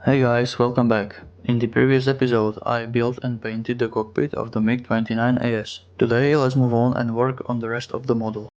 Hey guys, welcome back. In the previous episode, I built and painted the cockpit of the MiG-29 AS. Today, let's move on and work on the rest of the model.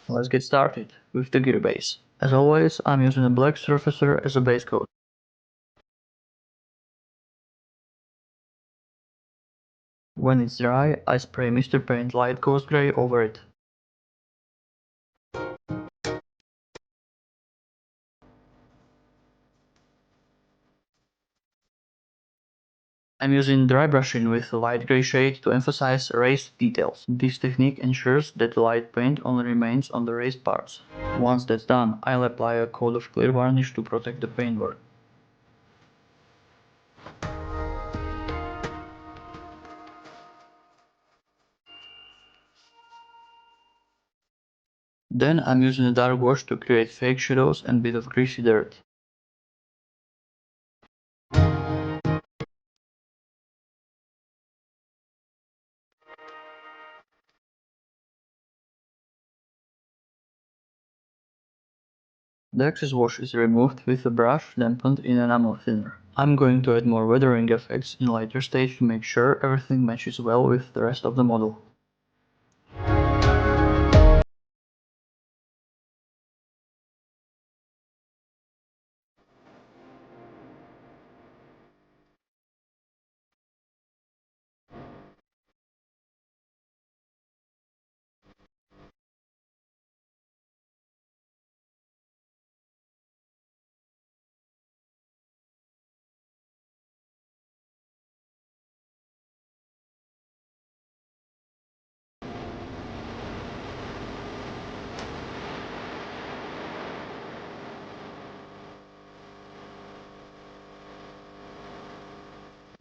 Let's get started with the gear base. As always, I'm using a black surfacer as a base coat. When it's dry, I spray Mr. Paint Light Ghost Grey over it. I'm using dry brushing with a light grey shade to emphasize raised details. This technique ensures that the light paint only remains on the raised parts. Once that's done, I'll apply a coat of clear varnish to protect the paintwork. Then I'm using a dark wash to create fake shadows and a bit of greasy dirt. The excess wash is removed with a brush dampened in enamel thinner. I'm going to add more weathering effects in later stage to make sure everything matches well with the rest of the model.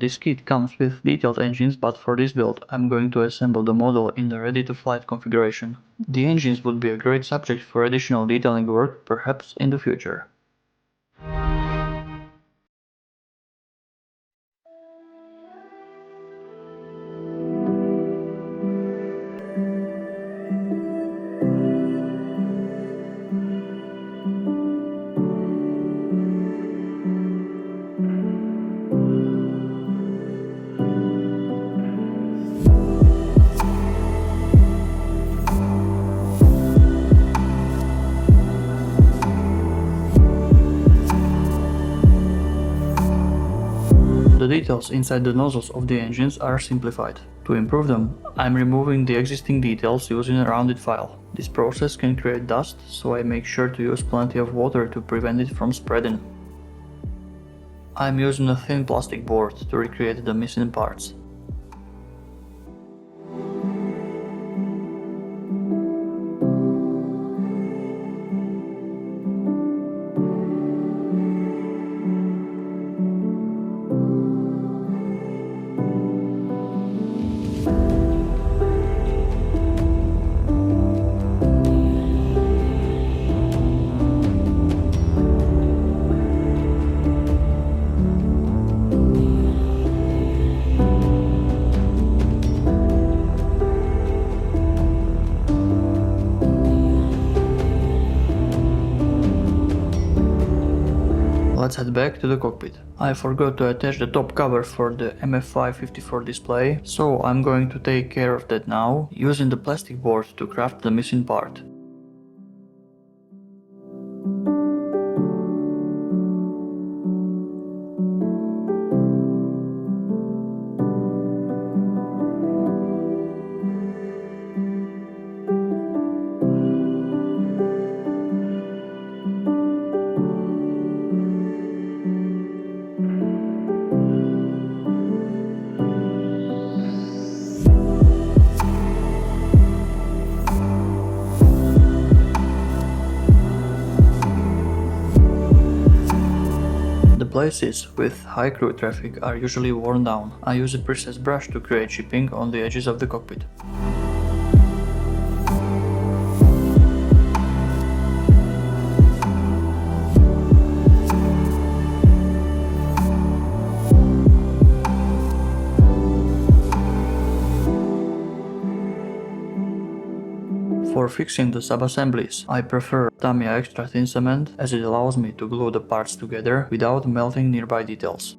This kit comes with detailed engines, but for this build I'm going to assemble the model in the ready-to-flight configuration. The engines would be a great subject for additional detailing work, perhaps in the future. The details inside the nozzles of the engines are simplified. To improve them, I'm removing the existing details using a rounded file. This process can create dust, so I make sure to use plenty of water to prevent it from spreading. I'm using a thin plastic board to recreate the missing parts. Let's head back to the cockpit. I forgot to attach the top cover for the MF554 display, so I'm going to take care of that now, using the plastic board to craft the missing part. Places with high crew traffic are usually worn down. I use a precise brush to create chipping on the edges of the cockpit. For fixing the sub-assemblies, I prefer Tamiya extra thin cement as it allows me to glue the parts together without melting nearby details.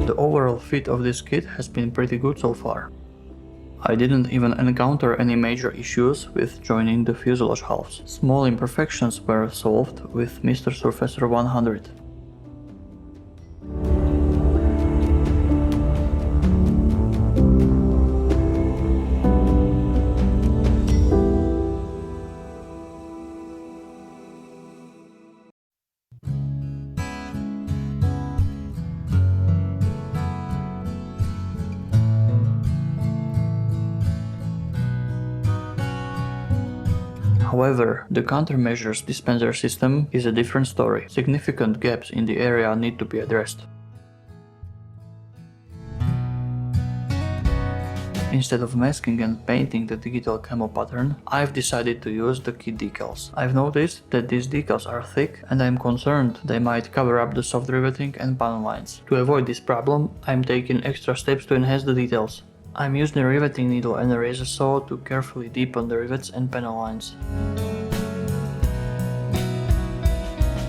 The overall fit of this kit has been pretty good so far. I didn't even encounter any major issues with joining the fuselage halves. Small imperfections were solved with Mr. Surfacer 100. However, the countermeasures dispenser system is a different story. Significant gaps in the area need to be addressed. Instead of masking and painting the digital camo pattern, I've decided to use the kit decals. I've noticed that these decals are thick and I'm concerned they might cover up the soft riveting and panel lines. To avoid this problem, I'm taking extra steps to enhance the details. I'm using a riveting needle and a razor saw to carefully deepen the rivets and panel lines.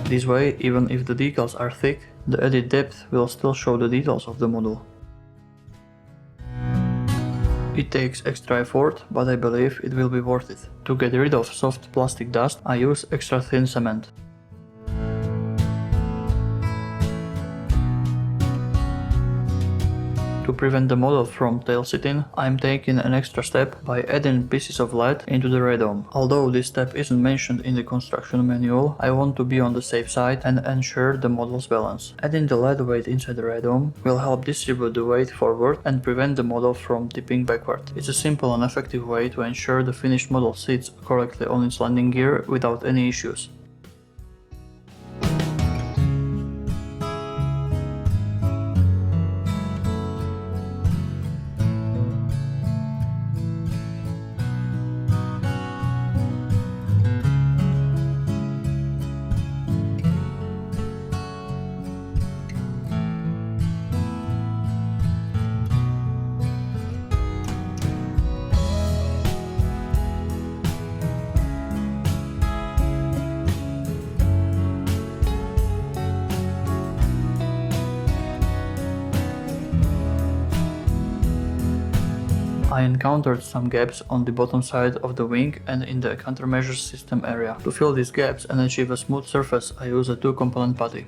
This way, even if the decals are thick, the added depth will still show the details of the model. It takes extra effort, but I believe it will be worth it. To get rid of soft plastic dust, I use extra thin cement. To prevent the model from tail-sitting, I'm taking an extra step by adding pieces of lead into the radome. Although this step isn't mentioned in the construction manual, I want to be on the safe side and ensure the model's balance. Adding the lead weight inside the radome will help distribute the weight forward and prevent the model from tipping backward. It's a simple and effective way to ensure the finished model sits correctly on its landing gear without any issues. I encountered some gaps on the bottom side of the wing and in the countermeasures system area. To fill these gaps and achieve a smooth surface, I use a two-component putty.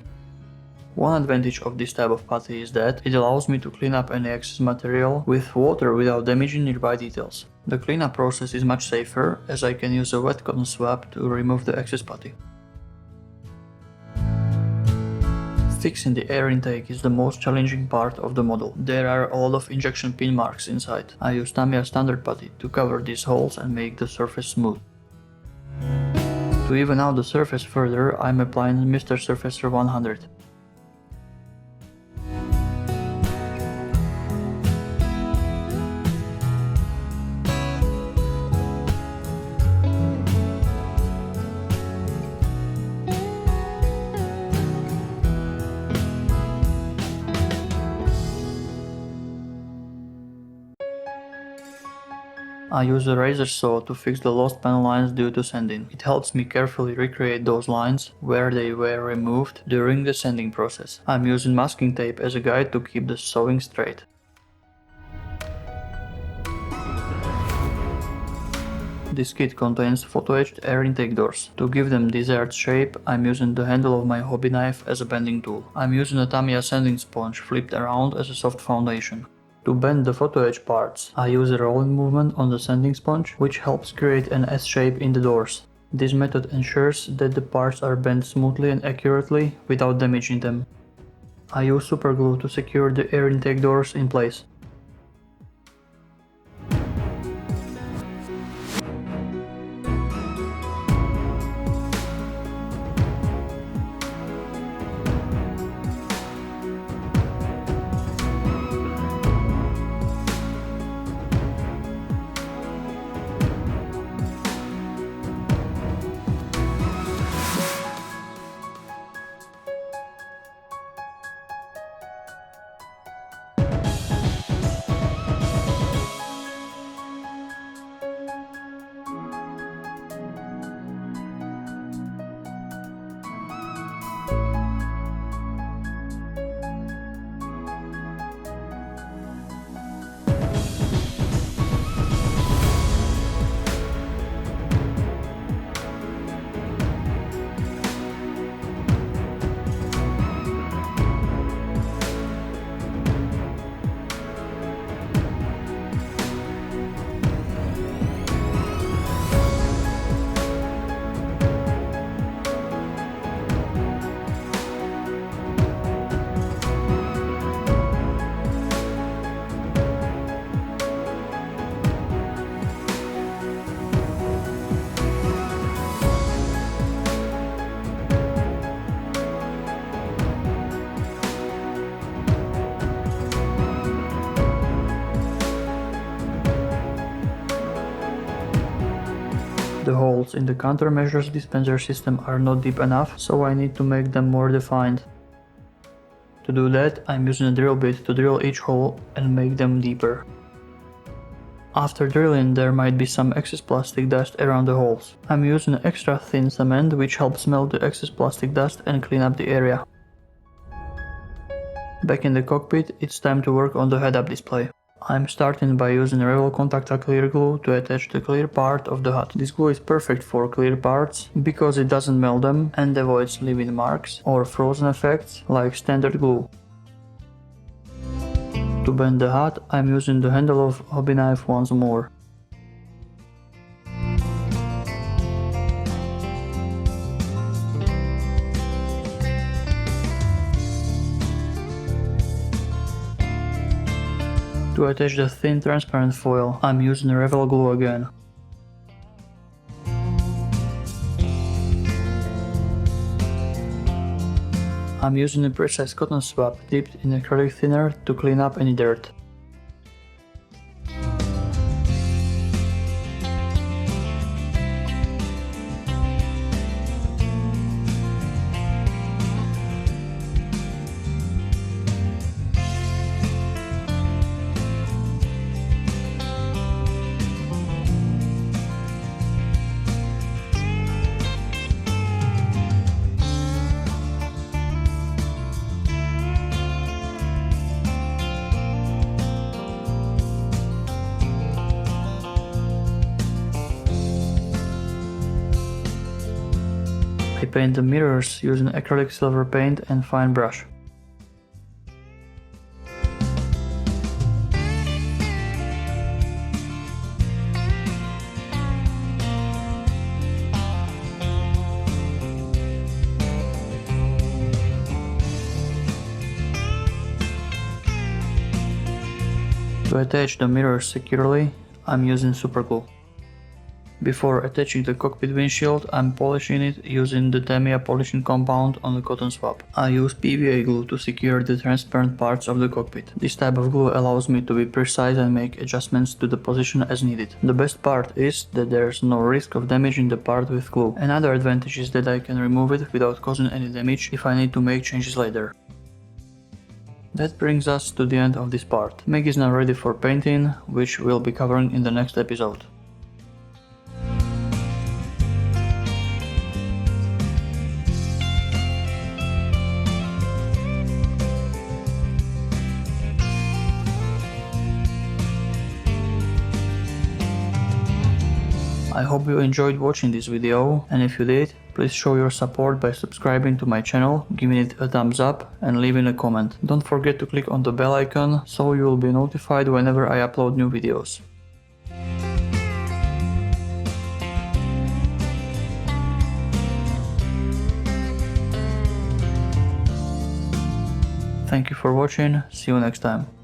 One advantage of this type of putty is that it allows me to clean up any excess material with water without damaging nearby details. The cleanup process is much safer, as I can use a wet cotton swab to remove the excess putty. Fixing the air intake is the most challenging part of the model. There are a lot of injection pin marks inside. I use Tamiya standard putty to cover these holes and make the surface smooth. To even out the surface further, I'm applying Mr. Surfacer 100. I use a razor saw to fix the lost panel lines due to sanding. It helps me carefully recreate those lines where they were removed during the sanding process. I'm using masking tape as a guide to keep the sewing straight. This kit contains photo-etched air intake doors. To give them desired shape, I'm using the handle of my hobby knife as a bending tool. I'm using a Tamiya sanding sponge flipped around as a soft foundation. To bend the photo etch parts, I use a rolling movement on the sanding sponge, which helps create an S shape in the doors. This method ensures that the parts are bent smoothly and accurately without damaging them. I use super glue to secure the air intake doors in place. The holes in the countermeasures dispenser system are not deep enough, so I need to make them more defined. To do that, I'm using a drill bit to drill each hole and make them deeper. After drilling, there might be some excess plastic dust around the holes. I'm using extra thin cement, which helps melt the excess plastic dust and clean up the area. Back in the cockpit, it's time to work on the head-up display. I'm starting by using Revell Contacta clear glue to attach the clear part of the HUD. This glue is perfect for clear parts because it doesn't melt them and avoids leaving marks or frozen effects like standard glue. To bend the HUD, I'm using the handle of hobby knife once more. To attach the thin transparent foil, I'm using Revell glue again. I'm using a precise cotton swab dipped in acrylic thinner to clean up any dirt. I paint the mirrors using acrylic silver paint and fine brush. To attach the mirrors securely, I'm using superglue. Before attaching the cockpit windshield, I'm polishing it using the Tamiya polishing compound on the cotton swab. I use PVA glue to secure the transparent parts of the cockpit. This type of glue allows me to be precise and make adjustments to the position as needed. The best part is that there's no risk of damaging the part with glue. Another advantage is that I can remove it without causing any damage if I need to make changes later. That brings us to the end of this part. MiG is now ready for painting, which we'll be covering in the next episode. I hope you enjoyed watching this video, and if you did, please show your support by subscribing to my channel, giving it a thumbs up and leaving a comment. Don't forget to click on the bell icon so you will be notified whenever I upload new videos. Thank you for watching, see you next time.